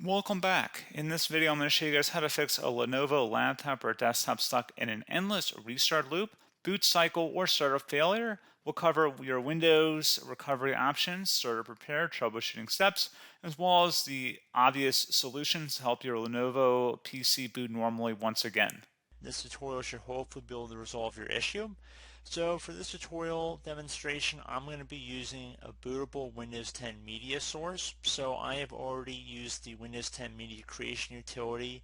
Welcome back. In this video, I'm going to show you guys how to fix a Lenovo laptop or desktop stuck in an endless restart loop, boot cycle, or startup failure. We'll cover your Windows recovery options, startup repair, troubleshooting steps, as well as the obvious solutions to help your Lenovo PC boot normally once again. This tutorial should hopefully be able to resolve your issue. So for this tutorial demonstration, I'm going to be using a bootable Windows 10 media source. So I have already used the Windows 10 media creation utility,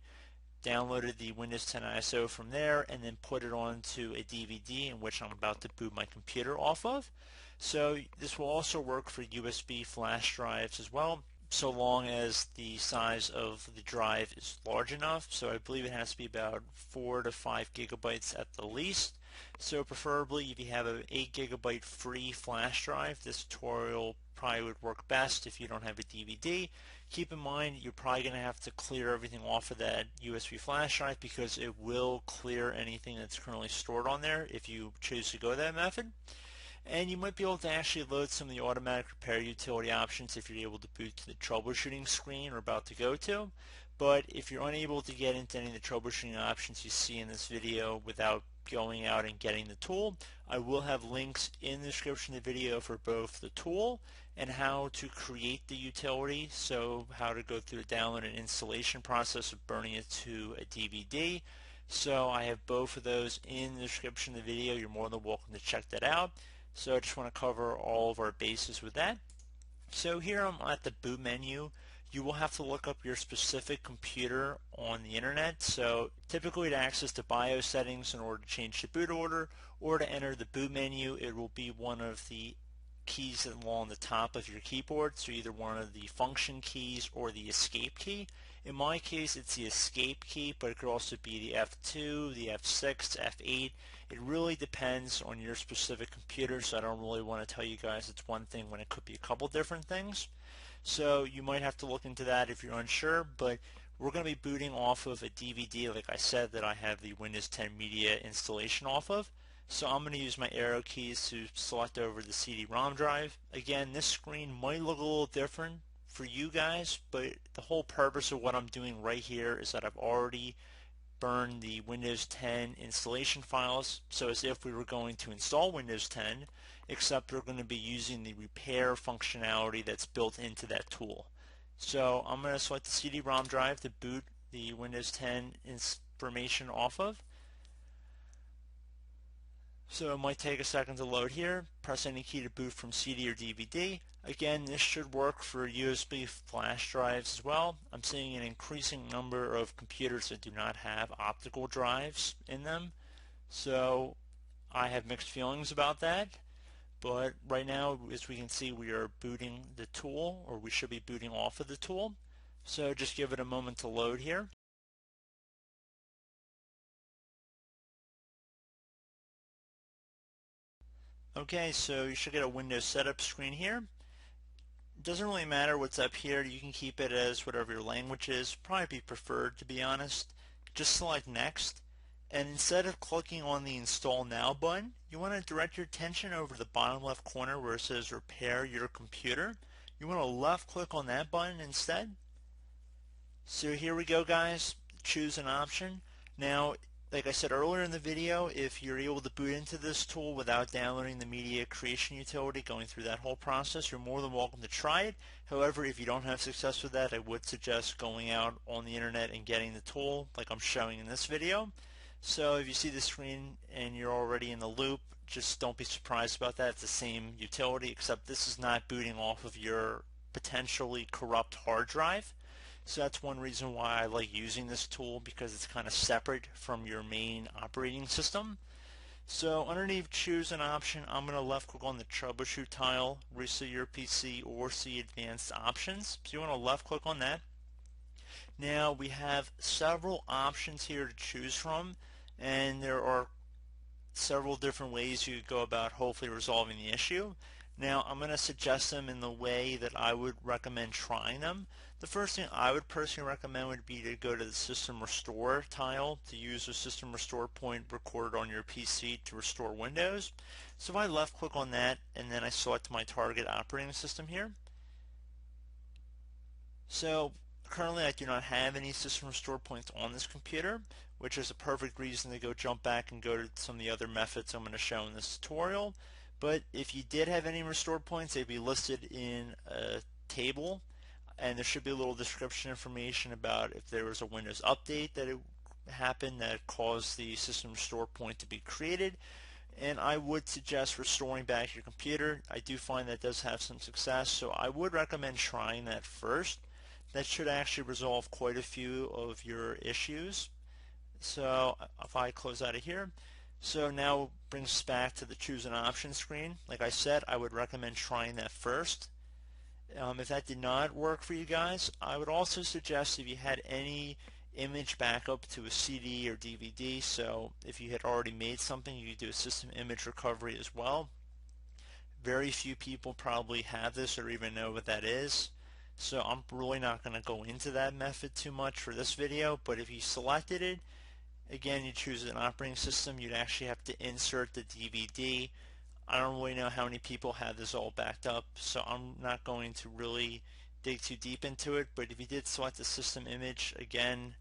downloaded the Windows 10 ISO from there, and then put it onto a DVD in which I'm about to boot my computer off of. So this will also work for USB flash drives as well, so long as the size of the drive is large enough. So I believe it has to be about 4 to 5 gigabytes at the least. So preferably if you have an 8 gigabyte free flash drive, this tutorial probably would work best. If you don't have a DVD, keep in mind you're probably going to have to clear everything off of that USB flash drive because it will clear anything that's currently stored on there if you choose to go that method. And you might be able to actually load some of the automatic repair utility options if you're able to boot to the troubleshooting screen we're about to go to. But if you're unable to get into any of the troubleshooting options you see in this video without going out and getting the tool, I will have links in the description of the video for both the tool and how to create the utility, so how to go through the download and installation process of burning it to a DVD. So I have both of those in the description of the video. You're more than welcome to check that out. So I just want to cover all of our bases with that. So here I'm at the boot menu. You will have to look up your specific computer on the internet. So typically to access the BIOS settings in order to change the boot order or to enter the boot menu, it will be one of the keys along the top of your keyboard. So either one of the function keys or the escape key. In my case, it's the escape key, but it could also be the F2, the F6, F8. It really depends on your specific computer, so I don't really want to tell you guys it's one thing when it could be a couple different things. So you might have to look into that if you're unsure, but we're going to be booting off of a DVD, like I said, that I have the Windows 10 Media installation off of. So I'm going to use my arrow keys to select over the CD-ROM drive. Again, this screen might look a little different for you guys, but the whole purpose of what I'm doing right here is that I've already burned the Windows 10 installation files, so as if we were going to install Windows 10, except we're going to be using the repair functionality that's built into that tool. So I'm going to select the CD-ROM drive to boot the Windows 10 information off of. So it might take a second to load here. Press any key to boot from CD or DVD. Again, this should work for USB flash drives as well. I'm seeing an increasing number of computers that do not have optical drives in them. So I have mixed feelings about that. But right now, as we can see, we are booting the tool, or we should be booting off of the tool. So just give it a moment to load here. Okay, so you should get a Windows setup screen here. It doesn't really matter what's up here. You can keep it as whatever your language is. Probably be preferred, to be honest. Just select Next. And instead of clicking on the Install Now button, you want to direct your attention over to the bottom left corner where it says Repair Your Computer. You want to left click on that button instead. So here we go, guys. Choose an option. Now, like I said earlier in the video, if you're able to boot into this tool without downloading the media creation utility, going through that whole process, you're more than welcome to try it. However, if you don't have success with that, I would suggest going out on the internet and getting the tool like I'm showing in this video. So if you see the screen and you're already in the loop, just don't be surprised about that. It's the same utility, except this is not booting off of your potentially corrupt hard drive. So that's one reason why I like using this tool, because it's kind of separate from your main operating system. So underneath choose an option, I'm going to left click on the troubleshoot tile, reset your PC, or see advanced options. So you want to left click on that. Now we have several options here to choose from, and there are several different ways you could go about hopefully resolving the issue. Now I'm going to suggest them in the way that I would recommend trying them. The first thing I would personally recommend would be to go to the System Restore tile to use the System Restore point recorded on your PC to restore Windows. So if I left click on that and then I select my target operating system here. So Currently, I do not have any system restore points on this computer, which is a perfect reason to go jump back and go to some of the other methods I'm going to show in this tutorial. But if you did have any restore points, they'd be listed in a table, and there should be a little description information about if there was a Windows update that it happened that caused the system restore point to be created. And I would suggest restoring back your computer. I do find that does have some success, so I would recommend trying that first. That should actually resolve quite a few of your issues. So if I close out of here, so now brings us back to the choose an option screen. Like I said, I would recommend trying that first. If that did not work for you guys, I would also suggest if you had any image backup to a CD or DVD, so if you had already made something, you could do a system image recovery as well. Very few people probably have this or even know what that is. So I'm really not going to go into that method too much for this video, but if you selected it, again, you choose an operating system, you'd actually have to insert the DVD. I don't really know how many people have this all backed up, so I'm not going to really dig too deep into it, but if you did select the system image, again,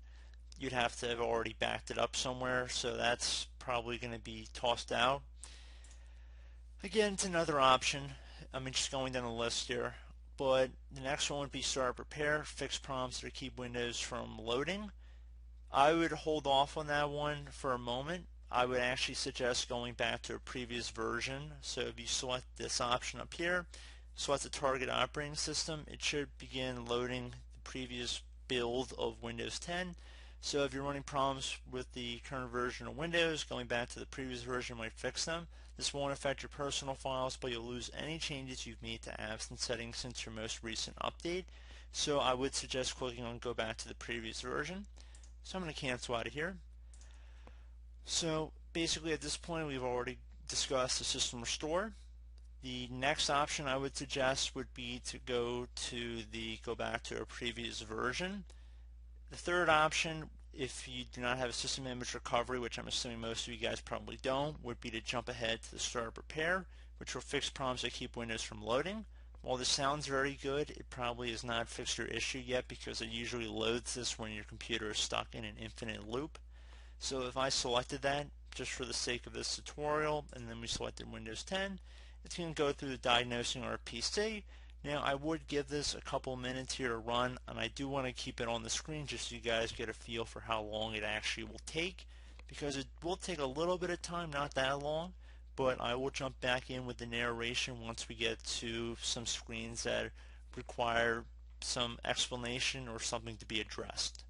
you'd have to have already backed it up somewhere, so that's probably going to be tossed out. Again, it's another option. I'm just going down the list here, but the next one would be start repair, fix problems that keep Windows from loading. I would hold off on that one for a moment. I would actually suggest going back to a previous version. So if you select this option up here, select the target operating system, it should begin loading the previous build of Windows 10. So if you're running problems with the current version of Windows, going back to the previous version might fix them. This won't affect your personal files, but you'll lose any changes you've made to apps and settings since your most recent update. So I would suggest clicking on go back to the previous version. So I'm going to cancel out of here. So basically at this point we've already discussed the system restore. The next option I would suggest would be to go back to a previous version. The third option, if you do not have a system image recovery, which I'm assuming most of you guys probably don't, would be to jump ahead to the startup repair, which will fix problems that keep Windows from loading. While this sounds very good, it probably has not fixed your issue yet because it usually loads this when your computer is stuck in an infinite loop. So if I selected that just for the sake of this tutorial and then we selected Windows 10, it's going to go through the diagnosing our PC. Now I would give this a couple minutes here to run, and I do want to keep it on the screen just so you guys get a feel for how long it actually will take, because it will take a little bit of time, not that long, but I will jump back in with the narration once we get to some screens that require some explanation or something to be addressed.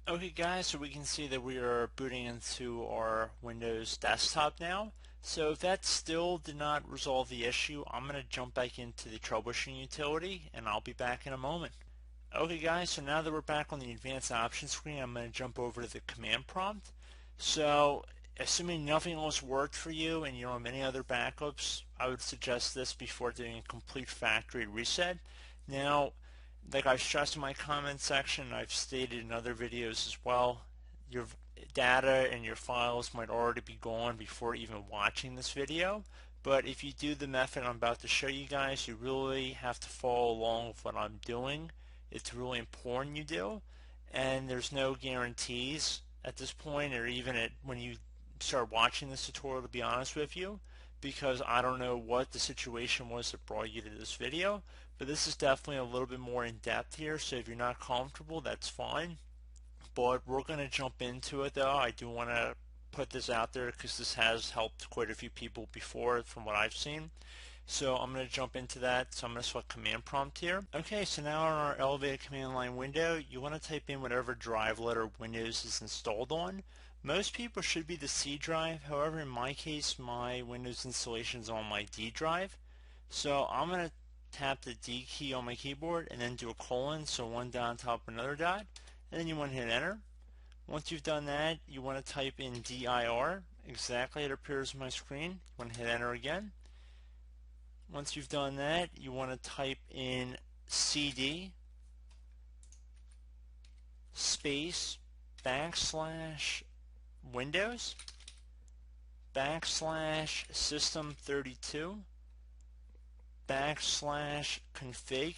Okay guys, so we can see that we are booting into our Windows desktop now. So if that still did not resolve the issue, I'm going to jump back into the troubleshooting utility and I'll be back in a moment. Okay guys, so now that we're back on the advanced options screen, I'm going to jump over to the command prompt. So assuming nothing else worked for you and you don't have any other backups, I would suggest this before doing a complete factory reset. Now, like I've stressed in my comment section, I've stated in other videos as well, your data and your files might already be gone before even watching this video. But if you do the method I'm about to show you guys, you really have to follow along with what I'm doing. It's really important you do, and there's no guarantees at this point or even when you start watching this tutorial, to be honest with you, because I don't know what the situation was that brought you to this video, but this is definitely a little bit more in depth here, so if you're not comfortable, that's fine. But we're going to jump into it though. I do want to put this out there because this has helped quite a few people before from what I've seen. So I'm going to jump into that. So I'm going to select command prompt here. Okay, so now on our elevated command line window, you want to type in whatever drive letter Windows is installed on. Most people should be the C drive. However, in my case, my Windows installation is on my D drive. So I'm going to tap the D key on my keyboard and then do a colon, so one dot on top of another dot, and then you want to hit enter. Once you've done that, you want to type in dir, exactly it appears on my screen. You want to hit enter again. Once you've done that, you want to type in cd space backslash Windows backslash system32 backslash config,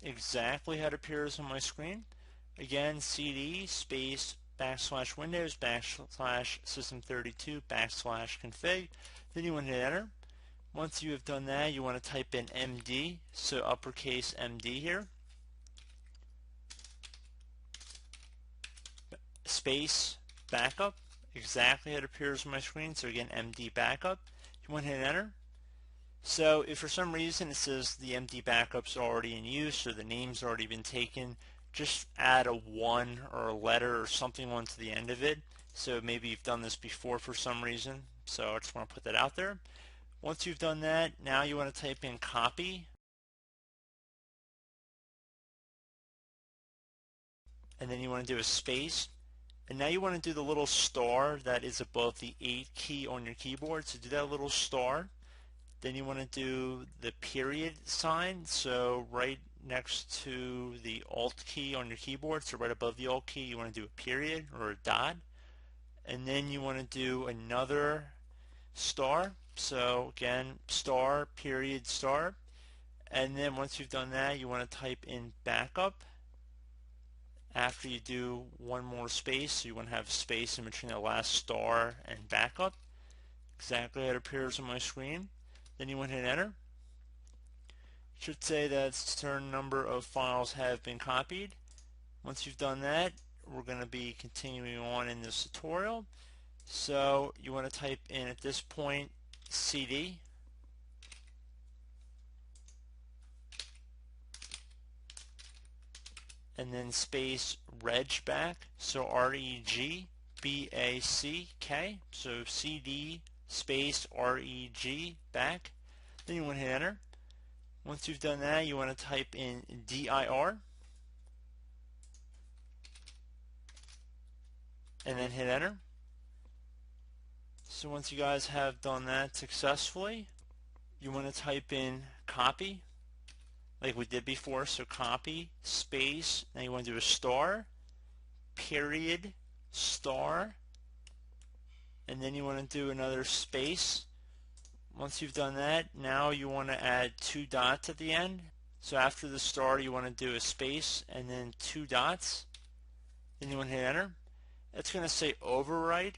exactly how it appears on my screen. Again, cd space backslash Windows backslash system32 backslash config. Then you want to hit enter. Once you have done that, you want to type in MD, so uppercase MD here, space backup, exactly how it appears on my screen. So again, MD backup. You want to hit enter. So if for some reason it says the MD backup's already in use or the name's already been taken, just add a 1 or a letter or something onto the end of it. So maybe you've done this before for some reason. So I just want to put that out there. Once you've done that, now you want to type in copy, and then you want to do a space, and now you want to do the little star that is above the 8 key on your keyboard. So do that little star. Then you want to do the period sign, so right next to the Alt key on your keyboard, so right above the Alt key, you want to do a period or a dot. And then you want to do another star. So again, star, period, star. And then once you've done that, you want to type in backup. After you do one more space, so you want to have space in between the last star and backup. Exactly how it appears on my screen. Then you want to hit enter. It should say that a certain number of files have been copied. Once you've done that, we're going to be continuing on in this tutorial. So you want to type in at this point cd and then space regback, so R-E-G-B-A-C-K, so cd space R-E-G back. Then you want to hit enter. Once you've done that, you want to type in dir and then hit enter. So once you guys have done that successfully, you want to type in copy like we did before, so copy space, now you want to do a star, period, star, and then you want to do another space. Once you've done that, now you want to add 2 dots at the end. So after the star, you want to do a space and then 2 dots. Then you want to hit enter. It's going to say overwrite.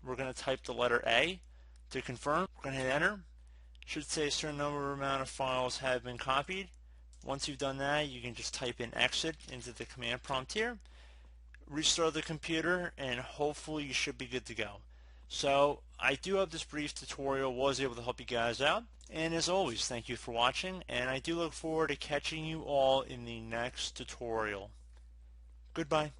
We're going to type the letter A. To confirm, we're going to hit enter. Should say a certain number amount of files have been copied. Once you've done that, you can just type in exit into the command prompt here. Restart the computer and hopefully you should be good to go. So I do hope this brief tutorial was able to help you guys out, and as always, thank you for watching, and I do look forward to catching you all in the next tutorial. Goodbye.